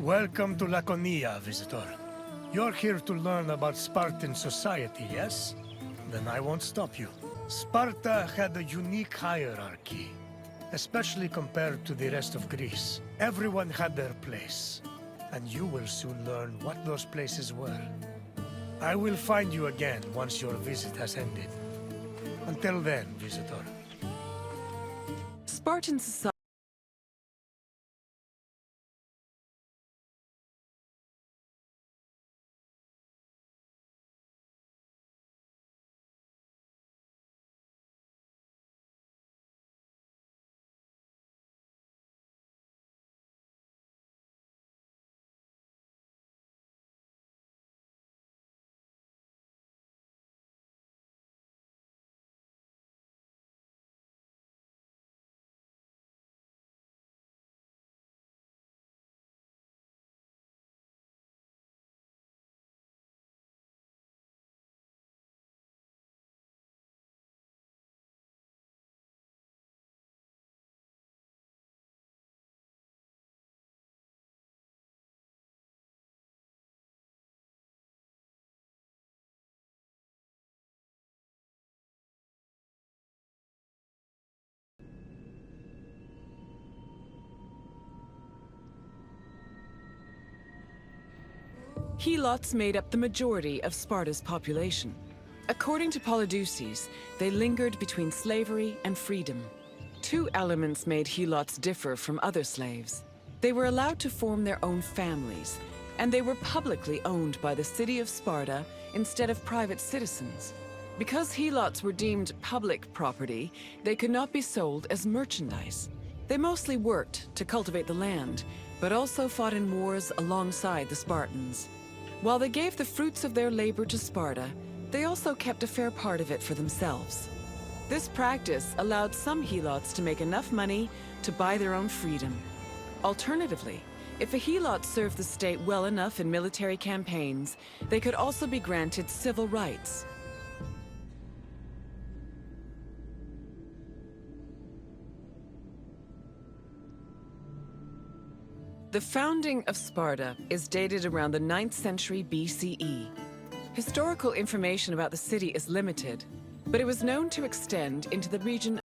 Welcome to Laconia, visitor. You're here to learn about Spartan society, yes? Then I won't stop you. Sparta had a unique hierarchy, especially compared to the rest of Greece. Everyone had their place, and you will soon learn what those places were. I will find you again once your visit has ended. Until then, visitor. Spartan society. Helots made up the majority of Sparta's population. According to Polydeuces, they lingered between slavery and freedom. Two elements made Helots differ from other slaves. They were allowed to form their own families, and they were publicly owned by the city of Sparta instead of private citizens. Because Helots were deemed public property, they could not be sold as merchandise. They mostly worked to cultivate the land, but also fought in wars alongside the Spartans. While they gave the fruits of their labor to Sparta, they also kept a fair part of it for themselves. This practice allowed some Helots to make enough money to buy their own freedom. Alternatively, if a Helot served the state well enough in military campaigns, they could also be granted civil rights. The founding of Sparta is dated around the 9th century BCE. Historical information about the city is limited, but it was known to extend into the region.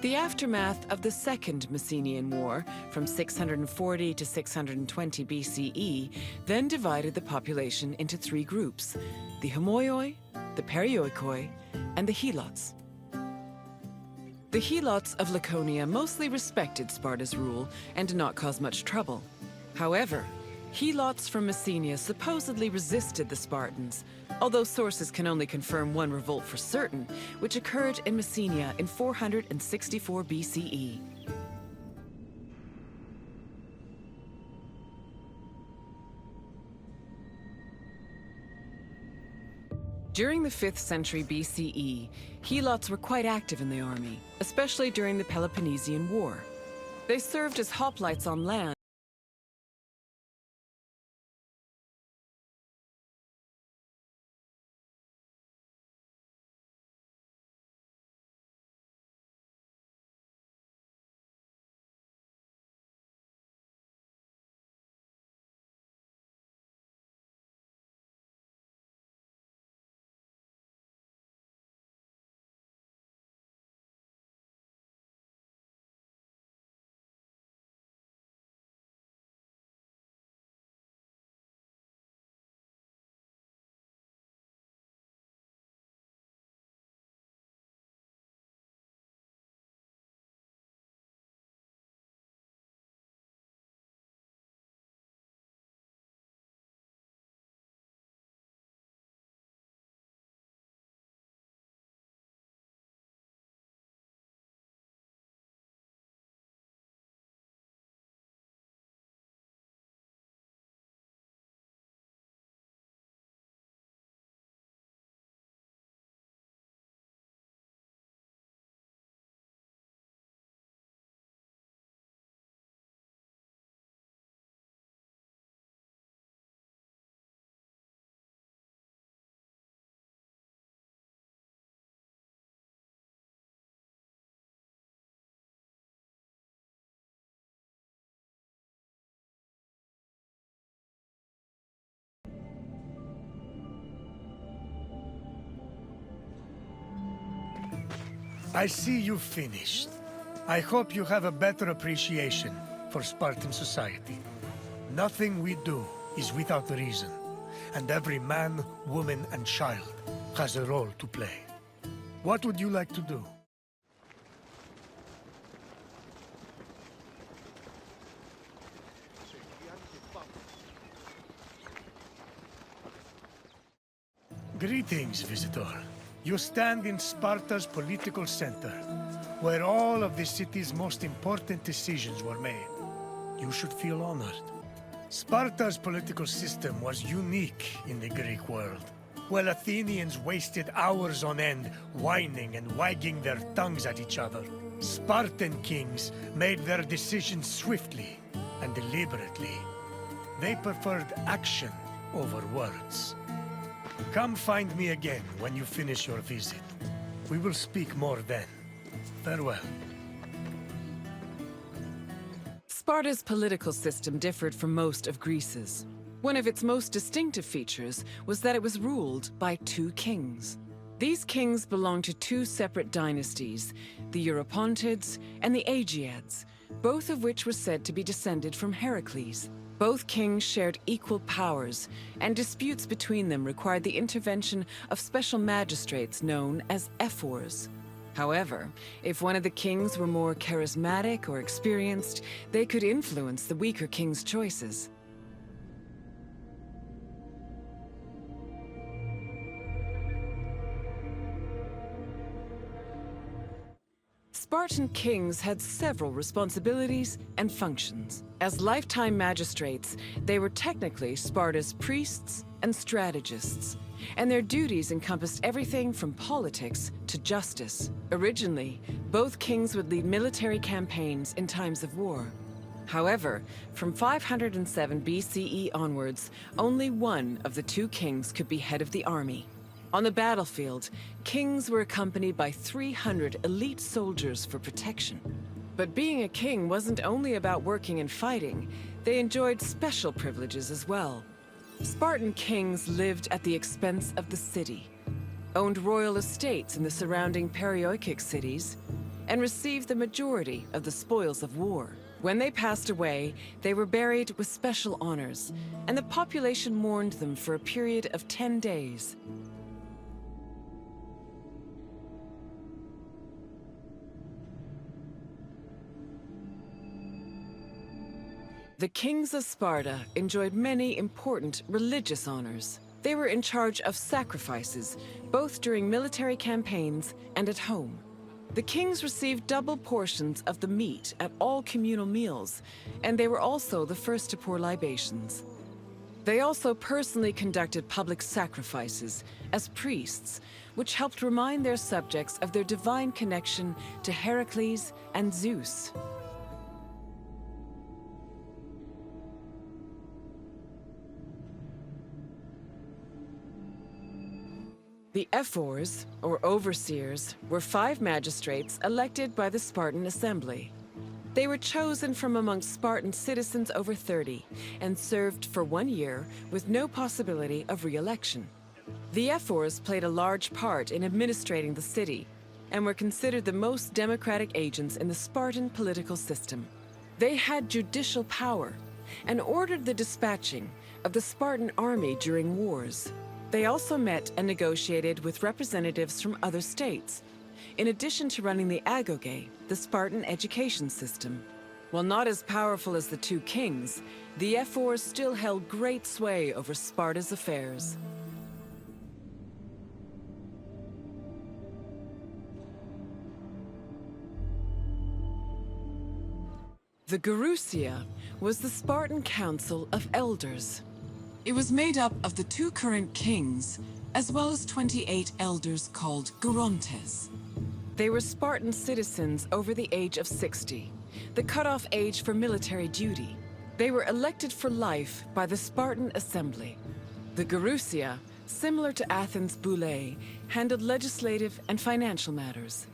The aftermath of the Second Messenian War, from 640 to 620 BCE, then divided the population into three groups: the Homoioi, the Perioikoi, and the Helots. The Helots of Laconia mostly respected Sparta's rule and did not cause much trouble. However, Helots from Messenia supposedly resisted the Spartans, although sources can only confirm one revolt for certain, which occurred in Messenia in 464 BCE. During the 5th century BCE, Helots were quite active in the army, especially during the Peloponnesian War. They served as hoplites on land, I see you've finished. I hope you have a better appreciation for Spartan society. Nothing we do is without reason, and every man, woman, and child has a role to play. What would you like to do? Greetings, visitor. You stand in Sparta's political center, where all of the city's most important decisions were made. You should feel honored. Sparta's political system was unique in the Greek world. While Athenians wasted hours on end whining and wagging their tongues at each other, Spartan kings made their decisions swiftly and deliberately. They preferred action over words. Come find me again when you finish your visit. We will speak more then. Farewell. Sparta's political system differed from most of Greece's. One of its most distinctive features was that it was ruled by two kings. These kings belonged to two separate dynasties, the Eurypontids and the Aegeads, both of which were said to be descended from Heracles. Both kings shared equal powers, and disputes between them required the intervention of special magistrates known as ephors. However, if one of the kings were more charismatic or experienced, they could influence the weaker king's choices. Spartan kings had several responsibilities and functions. As lifetime magistrates, they were technically Sparta's priests and strategists, and their duties encompassed everything from politics to justice. Originally, both kings would lead military campaigns in times of war. However, from 507 BCE onwards, only one of the two kings could be head of the army. On the battlefield, kings were accompanied by 300 elite soldiers for protection. But being a king wasn't only about working and fighting. They enjoyed special privileges as well. Spartan kings lived at the expense of the city, owned royal estates in the surrounding Perioikic cities, and received the majority of the spoils of war. When they passed away, they were buried with special honors, and the population mourned them for a period of 10 days. The kings of Sparta enjoyed many important religious honors. They were in charge of sacrifices, both during military campaigns and at home. The kings received double portions of the meat at all communal meals, and they were also the first to pour libations. They also personally conducted public sacrifices as priests, which helped remind their subjects of their divine connection to Heracles and Zeus. The ephors, or overseers, were 5 magistrates elected by the Spartan assembly. They were chosen from amongst Spartan citizens over 30 and served for 1 year with no possibility of re-election. The ephors played a large part in administrating the city and were considered the most democratic agents in the Spartan political system. They had judicial power and ordered the dispatching of the Spartan army during wars. They also met and negotiated with representatives from other states, in addition to running the agoge, the Spartan education system. While not as powerful as the two kings, the ephors still held great sway over Sparta's affairs. The Gerousia was the Spartan council of elders. It was made up of the 2 current kings, as well as 28 elders called Gerontes. They were Spartan citizens over the age of 60, the cutoff age for military duty. They were elected for life by the Spartan assembly. The Gerousia, similar to Athens' boulé, handled legislative and financial matters.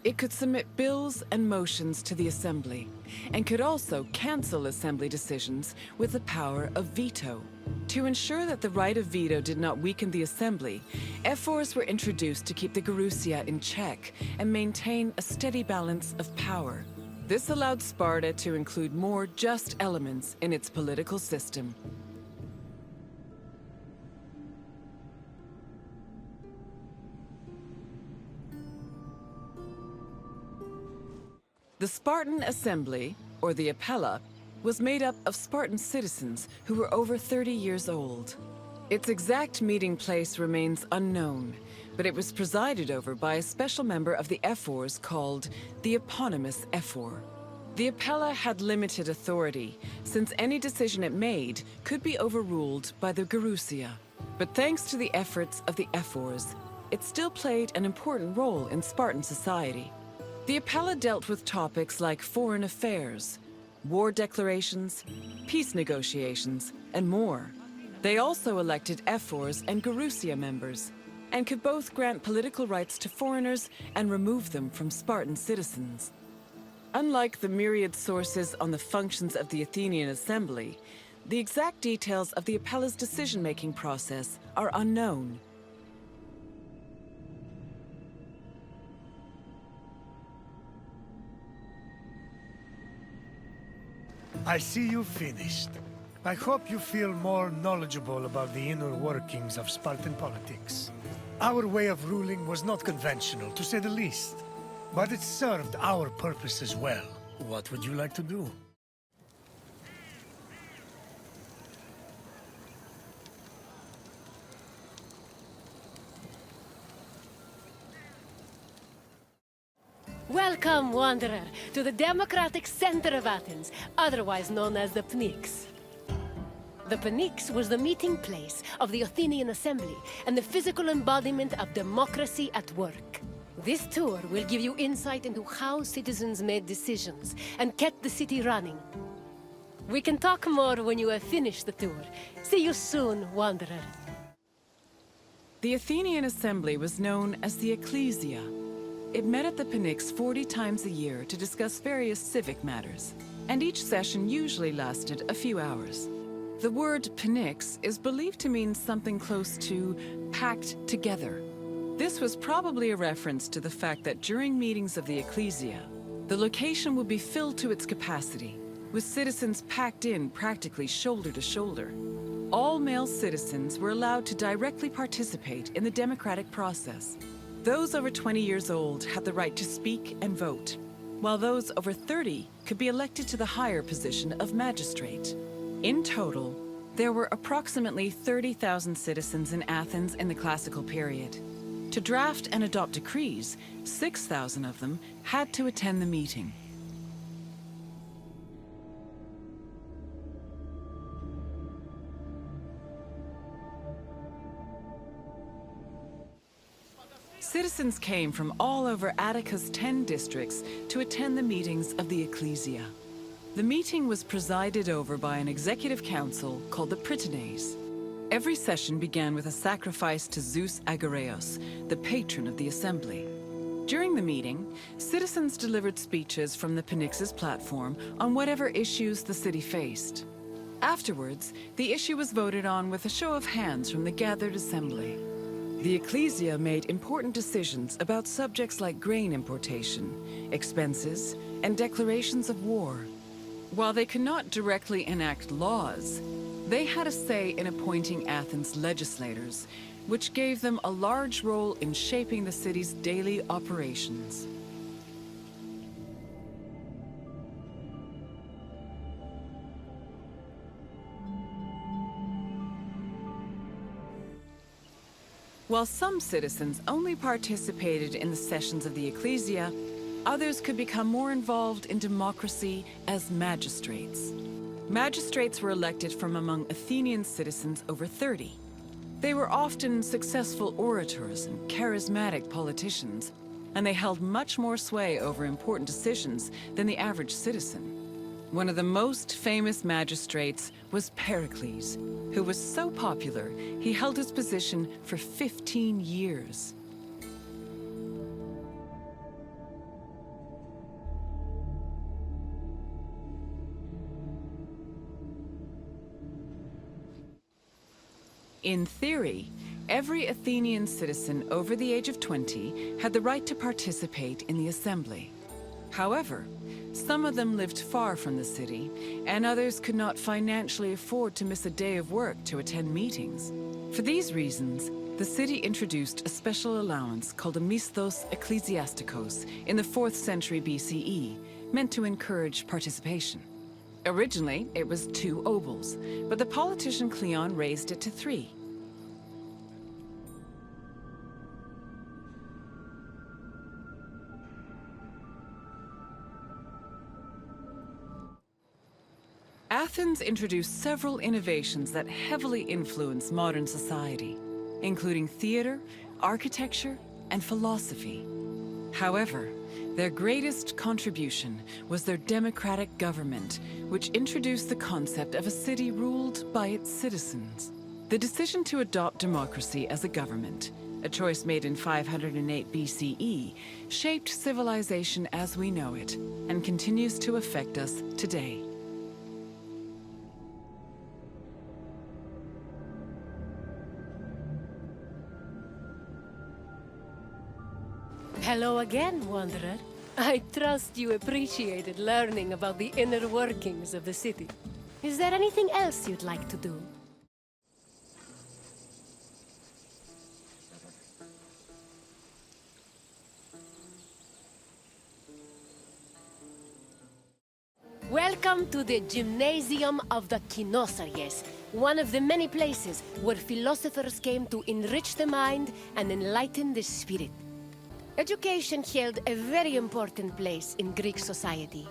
It could submit bills and motions to the Assembly, and could also cancel Assembly decisions with the power of veto. To ensure that the right of veto did not weaken the Assembly, Ephors were introduced to keep the Gerousia in check and maintain a steady balance of power. This allowed Sparta to include more just elements in its political system. The Spartan Assembly, or the Apella, was made up of Spartan citizens who were over 30 years old. Its exact meeting place remains unknown, but it was presided over by a special member of the Ephors called the eponymous Ephor. The Apella had limited authority, since any decision it made could be overruled by the Gerousia. But thanks to the efforts of the Ephors, it still played an important role in Spartan society. The Apella dealt with topics like foreign affairs, war declarations, peace negotiations, and more. They also elected Ephors and Gerousia members, and could both grant political rights to foreigners and remove them from Spartan citizens. Unlike the myriad sources on the functions of the Athenian Assembly, the exact details of the Apella's decision-making process are unknown. I see you finished. I hope you feel more knowledgeable about the inner workings of Spartan politics. Our way of ruling was not conventional, to say the least. But it served our purpose as well. What would you like to do? Welcome, Wanderer, to the democratic center of Athens, otherwise known as the Pnyx. The Pnyx was the meeting place of the Athenian Assembly and the physical embodiment of democracy at work. This tour will give you insight into how citizens made decisions and kept the city running. We can talk more when you have finished the tour. See you soon, Wanderer. The Athenian Assembly was known as the Ecclesia. It met at the Pnyx 40 times a year to discuss various civic matters, and each session usually lasted a few hours. The word Pnyx is believed to mean something close to packed together. This was probably a reference to the fact that during meetings of the Ecclesia, the location would be filled to its capacity, with citizens packed in practically shoulder to shoulder. All male citizens were allowed to directly participate in the democratic process. Those over 20 years old had the right to speak and vote, while those over 30 could be elected to the higher position of magistrate. In total, there were approximately 30,000 citizens in Athens in the classical period. To draft and adopt decrees, 6,000 of them had to attend the meeting. Citizens came from all over Attica's 10 districts to attend the meetings of the Ecclesia. The meeting was presided over by an executive council called the Prytanes. Every session began with a sacrifice to Zeus Agoreos, the patron of the assembly. During the meeting, citizens delivered speeches from the Pnyx's platform on whatever issues the city faced. Afterwards, the issue was voted on with a show of hands from the gathered assembly. The Ecclesia made important decisions about subjects like grain importation, expenses, and declarations of war. While they could not directly enact laws, they had a say in appointing Athens' legislators, which gave them a large role in shaping the city's daily operations. While some citizens only participated in the sessions of the Ecclesia, others could become more involved in democracy as magistrates. Magistrates were elected from among Athenian citizens over 30. They were often successful orators and charismatic politicians, and they held much more sway over important decisions than the average citizen. One of the most famous magistrates was Pericles, who was so popular he held his position for 15 years. In theory, every Athenian citizen over the age of 20 had the right to participate in the assembly. However, some of them lived far from the city, and others could not financially afford to miss a day of work to attend meetings. For these reasons, the city introduced a special allowance called a misthos ecclesiasticos in the 4th century BCE, meant to encourage participation. Originally, it was 2 obols, but the politician Cleon raised it to 3. Athens introduced several innovations that heavily influenced modern society, including theater, architecture, and philosophy. However, their greatest contribution was their democratic government, which introduced the concept of a city ruled by its citizens. The decision to adopt democracy as a government, a choice made in 508 BCE, shaped civilization as we know it, and continues to affect us today. Hello again, Wanderer. I trust you appreciated learning about the inner workings of the city. Is there anything else you'd like to do? Welcome to the Gymnasium of the Kinosaries, one of the many places where philosophers came to enrich the mind and enlighten the spirit. Education held a very important place in Greek society.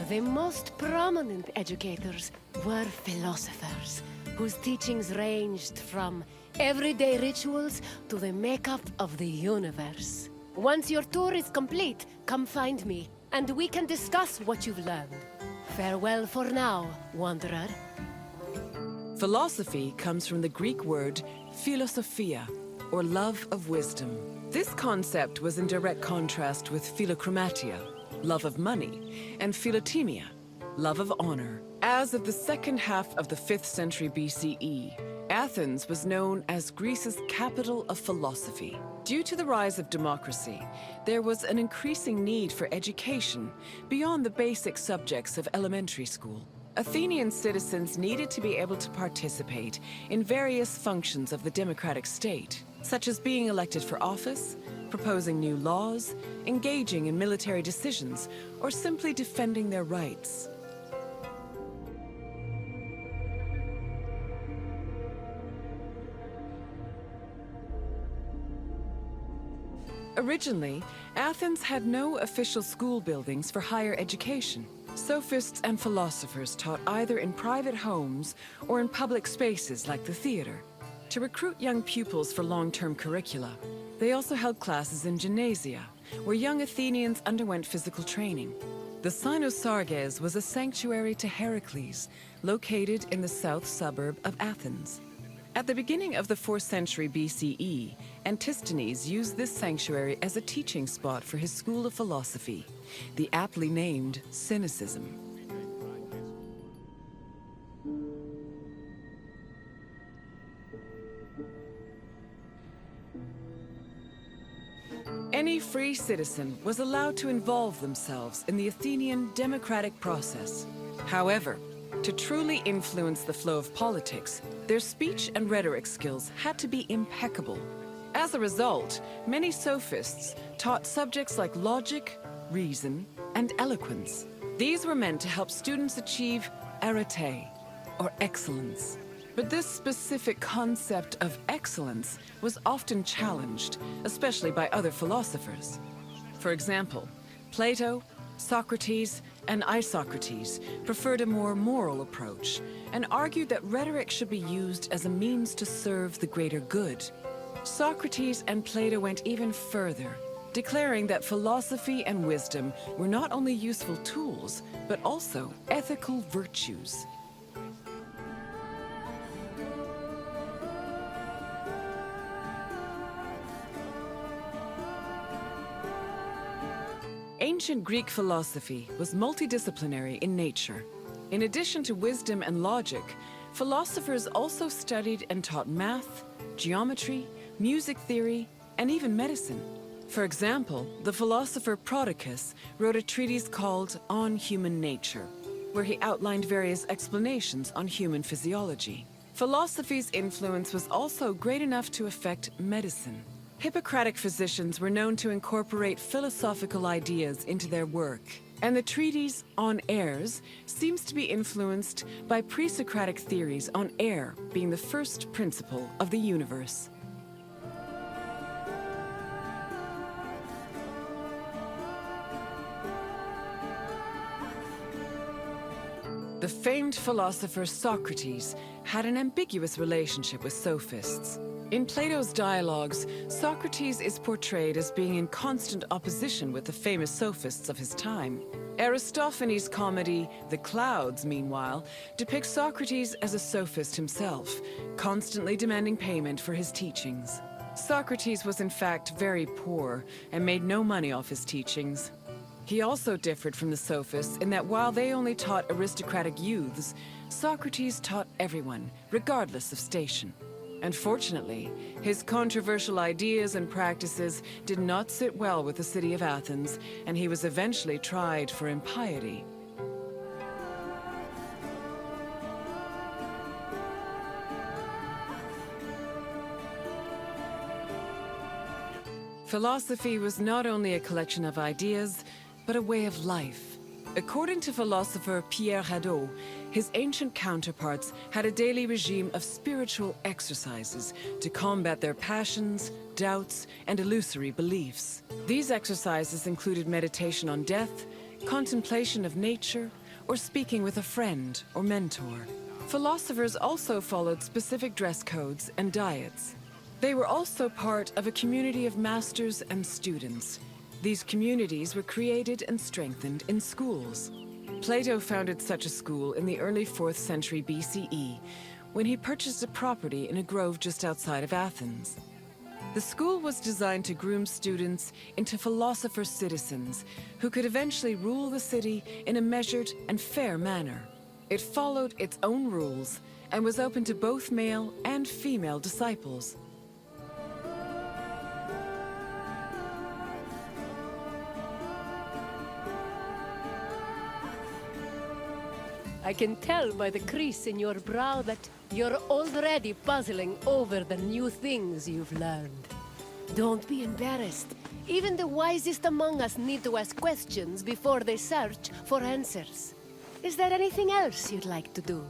The most prominent educators were philosophers, whose teachings ranged from everyday rituals to the makeup of the universe. Once your tour is complete, come find me, and we can discuss what you've learned. Farewell for now, Wanderer. Philosophy comes from the Greek word philosophia, or love of wisdom. This concept was in direct contrast with philochromatia, love of money, and philotimia, love of honor. As of the second half of the 5th century BCE, Athens was known as Greece's capital of philosophy. Due to the rise of democracy, there was an increasing need for education beyond the basic subjects of elementary school. Athenian citizens needed to be able to participate in various functions of the democratic state, such as being elected for office, proposing new laws, engaging in military decisions, or simply defending their rights. Originally, Athens had no official school buildings for higher education. Sophists and philosophers taught either in private homes or in public spaces like the theater. To recruit young pupils for long-term curricula, they also held classes in gymnasia, where young Athenians underwent physical training. The Cynosarges was a sanctuary to Heracles, located in the south suburb of Athens. At the beginning of the 4th century BCE, Antisthenes used this sanctuary as a teaching spot for his school of philosophy, the aptly named Cynicism. Any free citizen was allowed to involve themselves in the Athenian democratic process. However, to truly influence the flow of politics, their speech and rhetoric skills had to be impeccable. As a result, many sophists taught subjects like logic, reason, and eloquence. These were meant to help students achieve arete, or excellence. But this specific concept of excellence was often challenged, especially by other philosophers. For example, Plato, Socrates, and Isocrates preferred a more moral approach and argued that rhetoric should be used as a means to serve the greater good. Socrates and Plato went even further, declaring that philosophy and wisdom were not only useful tools, but also ethical virtues. Ancient Greek philosophy was multidisciplinary in nature. In addition to wisdom and logic, Philosophers also studied and taught math, geometry, music theory, and even medicine. For example, the philosopher Prodicus wrote a treatise called On Human Nature, where he outlined various explanations on human physiology. Philosophy's influence was also great enough to affect medicine. Hippocratic physicians were known to incorporate philosophical ideas into their work, and the treatise On Airs seems to be influenced by pre-Socratic theories on air being the first principle of the universe. The famed philosopher Socrates had an ambiguous relationship with sophists. In Plato's dialogues, Socrates is portrayed as being in constant opposition with the famous sophists of his time. Aristophanes' comedy, The Clouds, meanwhile, depicts Socrates as a sophist himself, constantly demanding payment for his teachings. Socrates was in fact very poor and made no money off his teachings. He also differed from the sophists in that while they only taught aristocratic youths, Socrates taught everyone, regardless of station. Unfortunately, his controversial ideas and practices did not sit well with the city of Athens, and he was eventually tried for impiety. Philosophy was not only a collection of ideas, but a way of life. According to philosopher Pierre Hadot, his ancient counterparts had a daily regime of spiritual exercises to combat their passions, doubts, and illusory beliefs. These exercises included meditation on death, contemplation of nature, or speaking with a friend or mentor. Philosophers also followed specific dress codes and diets. They were also part of a community of masters and students. These communities were created and strengthened in schools. Plato founded such a school in the early 4th century BCE, when he purchased a property in a grove just outside of Athens. The school was designed to groom students into philosopher citizens who could eventually rule the city in a measured and fair manner. It followed its own rules and was open to both male and female disciples. I can tell by the crease in your brow that you're already puzzling over the new things you've learned. Don't be embarrassed. Even the wisest among us need to ask questions before they search for answers. Is there anything else you'd like to do?